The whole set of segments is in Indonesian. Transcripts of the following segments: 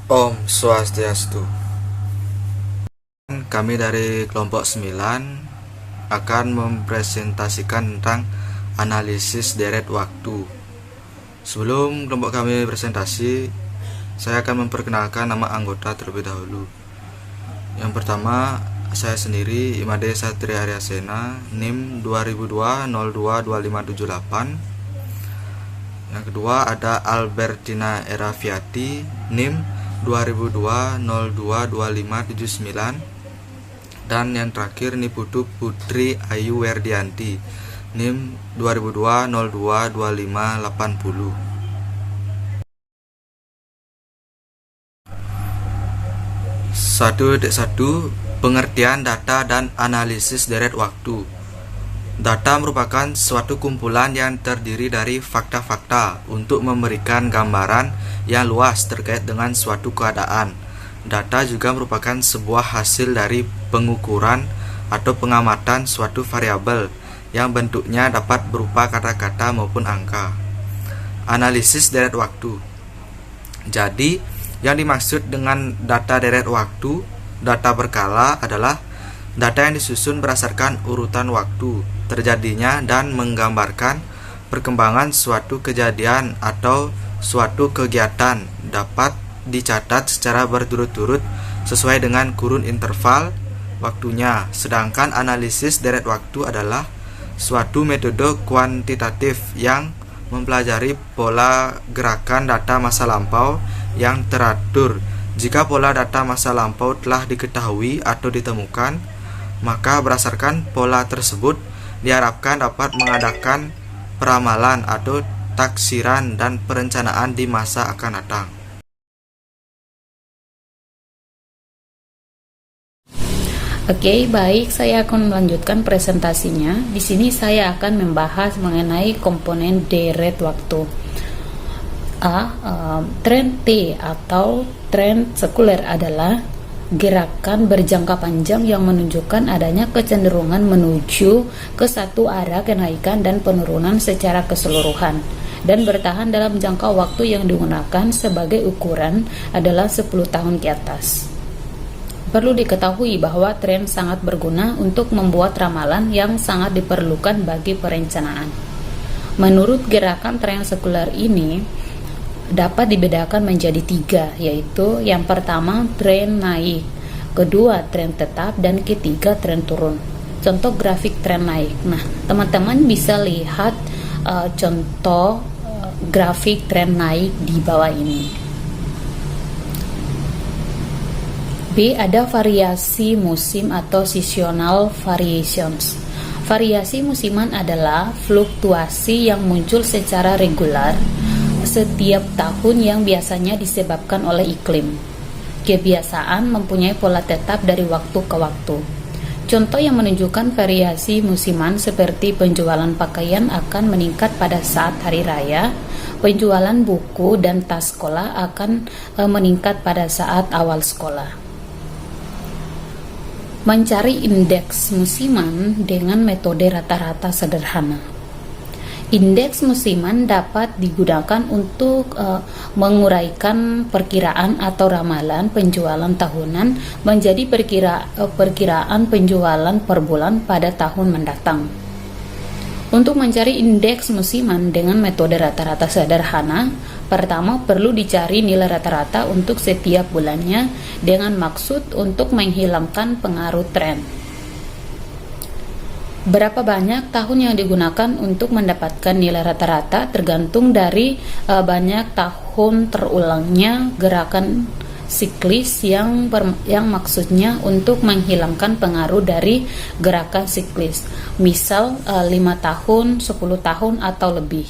Om Swastiastu. Kami dari kelompok 9 akan mempresentasikan tentang analisis deret waktu. Sebelum kelompok kami presentasi, saya akan memperkenalkan nama anggota terlebih dahulu. Yang pertama, saya sendiri Imade Satria Aryasena, NIM 2002022578. Yang kedua ada Albertina Erafiati, NIM 2002022579. Dan yang terakhir Niputu Putri Ayu Werdianti, NIM 2002022580. Satu, pengertian data dan analisis deret waktu. Data merupakan suatu kumpulan yang terdiri dari fakta-fakta untuk memberikan gambaran yang luas terkait dengan suatu keadaan. Data juga merupakan sebuah hasil dari pengukuran atau pengamatan suatu variabel yang bentuknya dapat berupa kata-kata maupun angka. Analisis deret waktu. Jadi, yang dimaksud dengan data deret waktu, data berkala adalah data yang disusun berdasarkan urutan waktu terjadinya dan menggambarkan perkembangan suatu kejadian atau suatu kegiatan dapat dicatat secara berturut-turut sesuai dengan kurun interval waktunya. Sedangkan analisis deret waktu adalah suatu metode kuantitatif yang mempelajari pola gerakan data masa lampau yang teratur. Jika pola data masa lampau telah diketahui atau ditemukan, maka berdasarkan pola tersebut diharapkan dapat mengadakan peramalan atau taksiran dan perencanaan di masa akan datang. Oke, baik, saya akan melanjutkan presentasinya. Di sini saya akan membahas mengenai komponen deret waktu. Tren T atau tren sekuler adalah gerakan berjangka panjang yang menunjukkan adanya kecenderungan menuju ke satu arah kenaikan dan penurunan secara keseluruhan dan bertahan dalam jangka waktu yang digunakan sebagai ukuran adalah 10 tahun ke atas. Perlu diketahui bahwa tren sangat berguna untuk membuat ramalan yang sangat diperlukan bagi perencanaan. Menurut gerakan tren sekuler ini dapat dibedakan menjadi 3, yaitu yang pertama tren naik, kedua tren tetap, dan ketiga tren turun. Contoh grafik tren naik. Nah, teman-teman bisa lihat contoh grafik tren naik di bawah ini. B. Ada variasi musim atau seasonal variations. Variasi musiman adalah fluktuasi yang muncul secara regular setiap tahun yang biasanya disebabkan oleh iklim. Kebiasaan mempunyai pola tetap dari waktu ke waktu. Contoh yang menunjukkan variasi musiman seperti penjualan pakaian akan meningkat pada saat hari raya, penjualan buku dan tas sekolah akan meningkat pada saat awal sekolah. Mencari indeks musiman dengan metode rata-rata sederhana. Indeks musiman dapat digunakan untuk menguraikan perkiraan atau ramalan penjualan tahunan menjadi perkiraan penjualan per bulan pada tahun mendatang. Untuk mencari indeks musiman dengan metode rata-rata sederhana, pertama perlu dicari nilai rata-rata untuk setiap bulannya dengan maksud untuk menghilangkan pengaruh tren. Berapa banyak tahun yang digunakan untuk mendapatkan nilai rata-rata tergantung dari banyak tahun terulangnya gerakan siklis yang maksudnya untuk menghilangkan pengaruh dari gerakan siklis. Misal 5 tahun, 10 tahun atau lebih.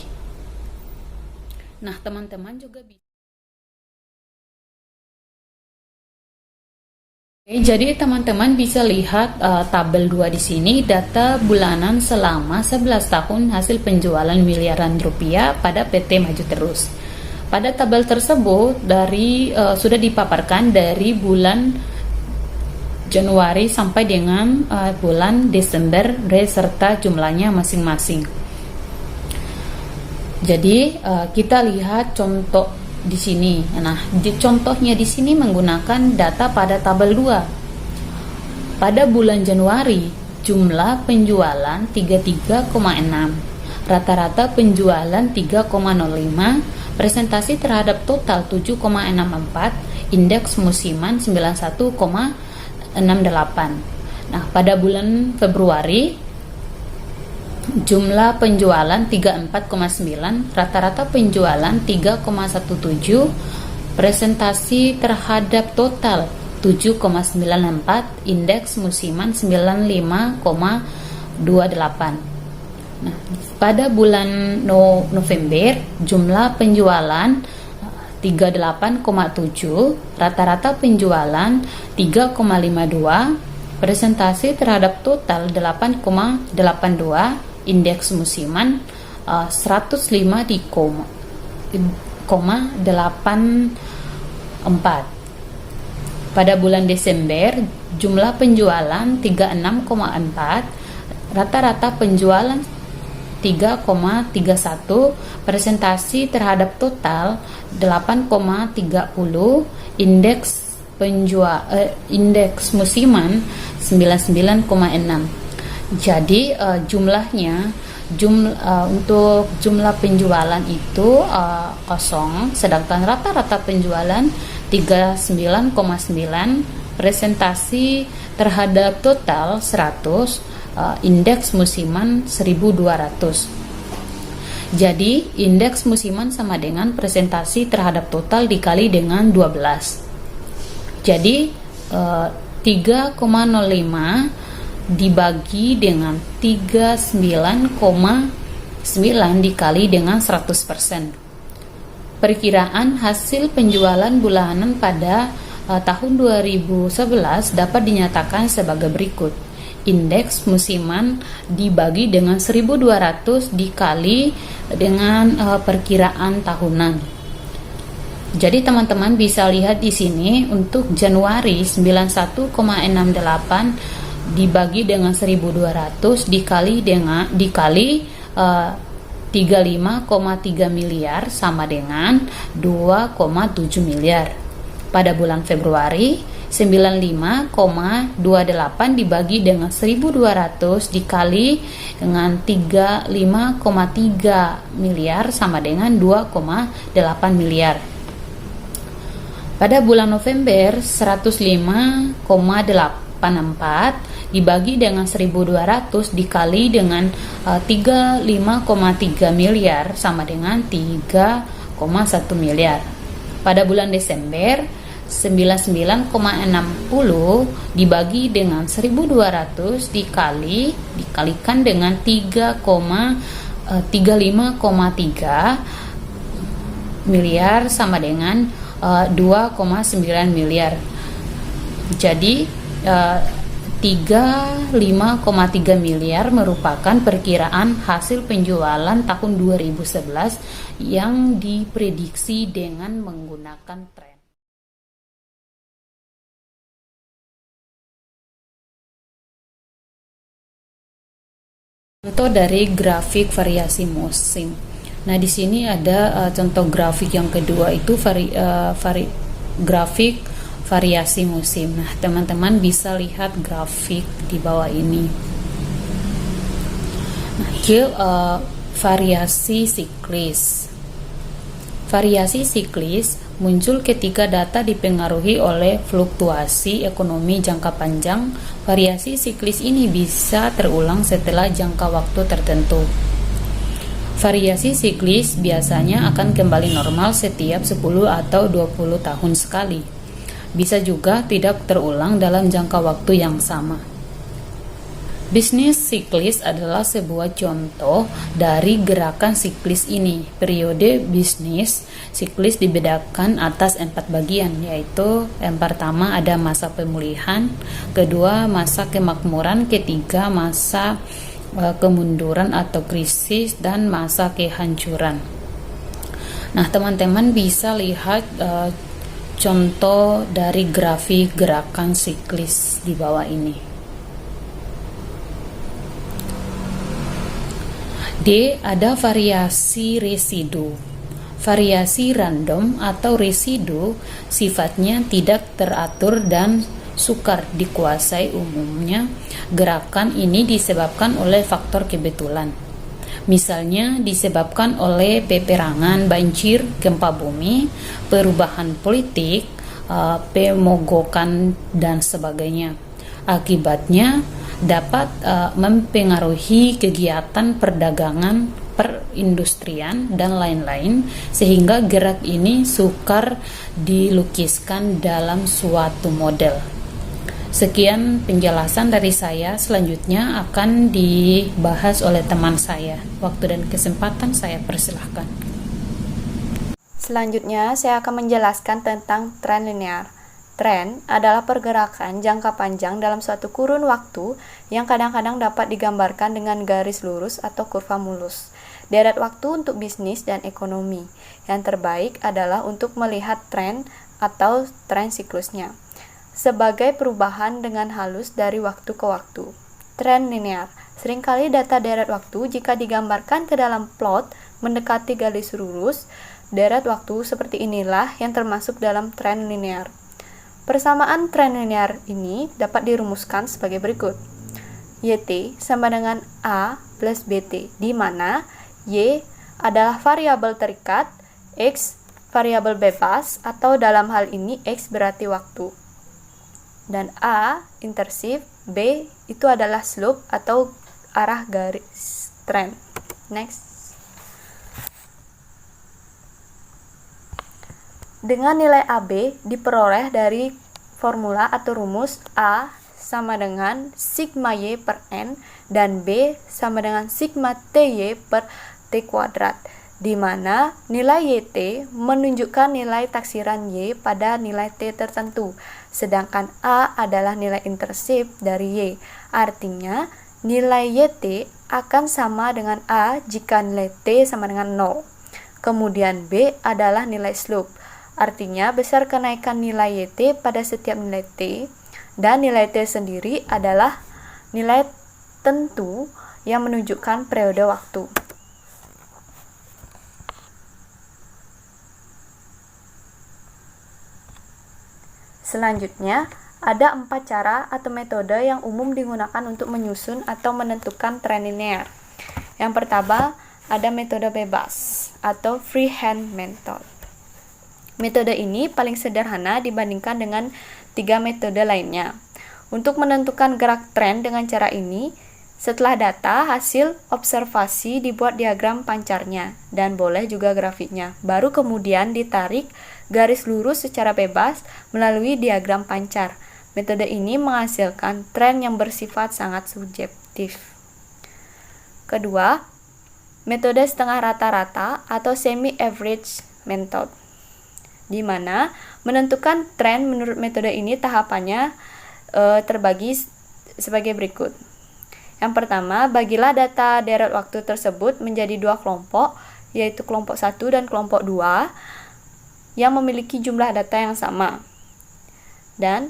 Nah, teman-teman juga bisa. Jadi teman-teman bisa lihat tabel 2 di sini, data bulanan selama 11 tahun hasil penjualan miliaran rupiah pada PT Maju Terus. Pada tabel tersebut sudah dipaparkan dari bulan Januari sampai dengan bulan Desember beserta jumlahnya masing-masing. Jadi kita lihat contoh di sini. Nah, contohnya di sini menggunakan data pada tabel 2. Pada bulan Januari, jumlah penjualan 33,6, rata-rata penjualan 3,05, presentasi terhadap total 7,64, indeks musiman 91,68. Nah, pada bulan Februari jumlah penjualan 34,9, rata-rata penjualan 3,17, presentasi terhadap total 7,94, indeks musiman 95,28. Nah, pada bulan November jumlah penjualan 38,7, rata-rata penjualan 3,52, presentasi terhadap total 8,82, indeks musiman 105,84. Pada bulan Desember jumlah penjualan 36,4, rata-rata penjualan 3,31, presentasi terhadap total 8,30, indeks musiman 99,6. Jadi untuk jumlah penjualan itu kosong, sedangkan rata-rata penjualan 39,9, presentasi terhadap total 100, indeks musiman 1200. Jadi indeks musiman sama dengan presentasi terhadap total dikali dengan 12. Jadi 3,05 dibagi dengan 39,9 dikali dengan 100%. Perkiraan hasil penjualan bulanan pada tahun 2011 dapat dinyatakan sebagai berikut. Indeks musiman dibagi dengan 1200 dikali dengan perkiraan tahunan. Jadi teman-teman bisa lihat di sini untuk Januari 91,68 dibagi dengan 1200 dikali 35,3 miliar sama dengan 2,7 miliar. Pada bulan Februari 95,28 dibagi dengan 1200 dikali dengan 35,3 miliar sama dengan 2,8 miliar. Pada bulan November 105,84 dibagi dengan 1200 dikali dengan 35,3 miliar sama dengan 3,1 miliar. Pada bulan Desember 99,60 dibagi dengan 1200 dikalikan dengan 35,3 miliar sama dengan 2,9 miliar. Jadi 35,3 miliar merupakan perkiraan hasil penjualan tahun 2011 yang diprediksi dengan menggunakan tren. Contoh dari grafik variasi musim. Nah, di sini ada contoh grafik yang kedua itu grafik variasi musim. Nah, teman-teman bisa lihat grafik di bawah ini. Nah, variasi siklis. Variasi siklis muncul ketika data dipengaruhi oleh fluktuasi ekonomi jangka panjang. Variasi siklis ini bisa terulang setelah jangka waktu tertentu. Variasi siklis biasanya akan kembali normal setiap 10 atau 20 tahun sekali. Bisa juga tidak terulang dalam jangka waktu yang sama. Bisnis siklis adalah sebuah contoh dari gerakan siklis ini. Periode bisnis siklis dibedakan atas 4 bagian, yaitu yang pertama ada masa pemulihan, kedua masa kemakmuran, ketiga masa kemunduran atau krisis, dan masa kehancuran. Nah, teman-teman bisa lihat contoh dari grafik gerakan siklis di bawah ini. D. Ada variasi residu. Variasi random atau residu sifatnya tidak teratur dan sukar dikuasai. Umumnya, gerakan ini disebabkan oleh faktor kebetulan. Misalnya disebabkan oleh peperangan, banjir, gempa bumi, perubahan politik, pemogokan, dan sebagainya. Akibatnya dapat mempengaruhi kegiatan perdagangan, perindustrian, dan lain-lain, sehingga gerak ini sukar dilukiskan dalam suatu model. Sekian penjelasan dari saya. Selanjutnya akan dibahas oleh teman saya. Waktu dan kesempatan saya persilahkan. Selanjutnya, saya akan menjelaskan tentang tren linear. Tren adalah pergerakan jangka panjang dalam suatu kurun waktu yang kadang-kadang dapat digambarkan dengan garis lurus atau kurva mulus. Deret waktu untuk bisnis dan ekonomi. Yang terbaik adalah untuk melihat tren atau tren siklusnya sebagai perubahan dengan halus dari waktu ke waktu. Tren linear. Seringkali data deret waktu jika digambarkan ke dalam plot mendekati garis lurus, deret waktu seperti inilah yang termasuk dalam tren linear. Persamaan tren linear ini dapat dirumuskan sebagai berikut. YT sama dengan A plus BT, di mana Y adalah variabel terikat, X variabel bebas, atau dalam hal ini X berarti waktu. Dan A intershift, B itu adalah slope atau arah garis tren. Next. Dengan nilai AB diperoleh dari formula atau rumus A sama dengan sigma Y per N dan B sama dengan sigma TY per T kuadrat, di mana nilai YT menunjukkan nilai taksiran Y pada nilai T tertentu, sedangkan A adalah nilai intershift dari Y. Artinya, nilai YT akan sama dengan A jika nilai T sama dengan 0. Kemudian B adalah nilai slope, artinya besar kenaikan nilai YT pada setiap nilai T, dan nilai T sendiri adalah nilai tentu yang menunjukkan periode waktu. Selanjutnya, ada 4 cara atau metode yang umum digunakan untuk menyusun atau menentukan tren linear. Yang pertama, ada metode bebas atau freehand method. Metode ini paling sederhana dibandingkan dengan 3 metode lainnya. Untuk menentukan gerak tren dengan cara ini, setelah data hasil observasi dibuat diagram pancarnya dan boleh juga grafiknya. Baru kemudian ditarik garis lurus secara bebas melalui diagram pancar. Metode ini menghasilkan tren yang bersifat sangat subjektif. Kedua, metode setengah rata-rata atau semi-average method, di mana menentukan tren menurut metode ini tahapannya terbagi sebagai berikut. Yang pertama, bagilah data deret waktu tersebut menjadi 2 kelompok, yaitu kelompok 1 dan kelompok 2, yang memiliki jumlah data yang sama. Dan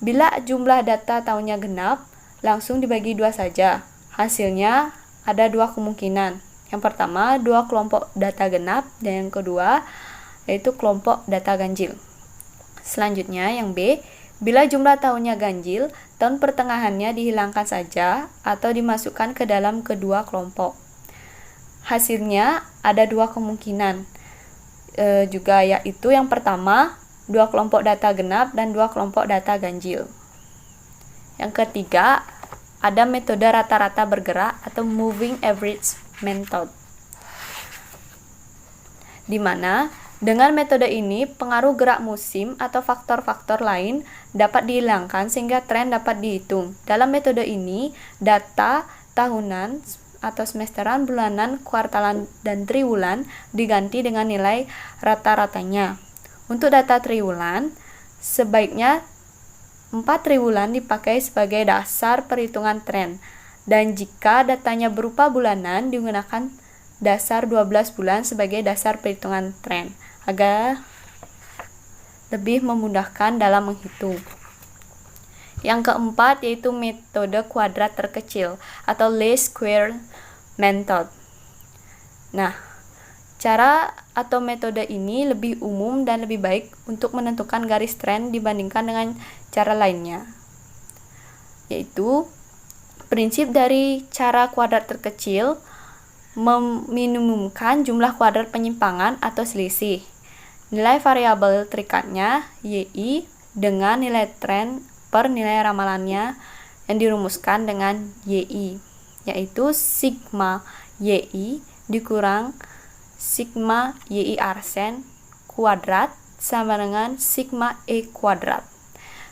bila jumlah data tahunnya genap, langsung dibagi 2 saja. Hasilnya ada 2 kemungkinan. Yang pertama, 2 kelompok data genap, dan yang kedua yaitu kelompok data ganjil. Selanjutnya yang B, bila jumlah tahunnya ganjil, tahun pertengahannya dihilangkan saja atau dimasukkan ke dalam kedua kelompok. Hasilnya ada 2 kemungkinan juga, yaitu yang pertama 2 kelompok data genap dan 2 kelompok data ganjil. Yang ketiga, ada metode rata-rata bergerak atau moving average method, di mana dengan metode ini pengaruh gerak musim atau faktor-faktor lain dapat dihilangkan sehingga tren dapat dihitung. Dalam metode ini, data tahunan atau semesteran, bulanan, kuartalan, dan triwulan diganti dengan nilai rata-ratanya. Untuk data triwulan, sebaiknya 4 triwulan dipakai sebagai dasar perhitungan tren, dan jika datanya berupa bulanan, digunakan dasar 12 bulan sebagai dasar perhitungan tren, agar lebih memudahkan dalam menghitung. Yang keempat yaitu metode kuadrat terkecil atau least square method. Nah, Cara atau metode ini lebih umum dan lebih baik untuk menentukan garis tren dibandingkan dengan cara lainnya, yaitu prinsip dari cara kuadrat terkecil meminimumkan jumlah kuadrat penyimpangan atau selisih. Nilai variabel terikatnya YI dengan nilai tren per nilai ramalannya yang dirumuskan dengan YI, yaitu sigma YI dikurang sigma YI arsen kuadrat sama dengan sigma E kuadrat.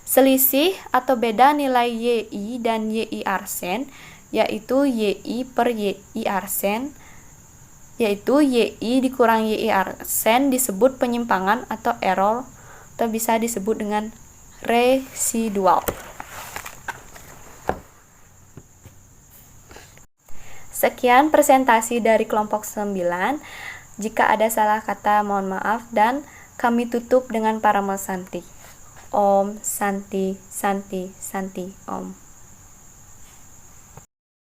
Selisih atau beda nilai YI dan YI arsen yaitu YI per YI arsen, yaitu YI dikurang YI arsen disebut penyimpangan atau error, atau bisa disebut dengan residual. Sekian presentasi dari kelompok 9. Jika ada salah kata mohon maaf, dan kami tutup dengan Paramo Santi. Om Santi Santi Santi Om.